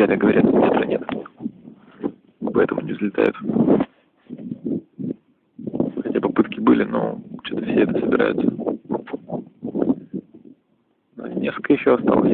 потеряли, говорят, ветра нет. Поэтому не взлетают. Хотя попытки были, но что-то все это собираются. Несколько еще осталось.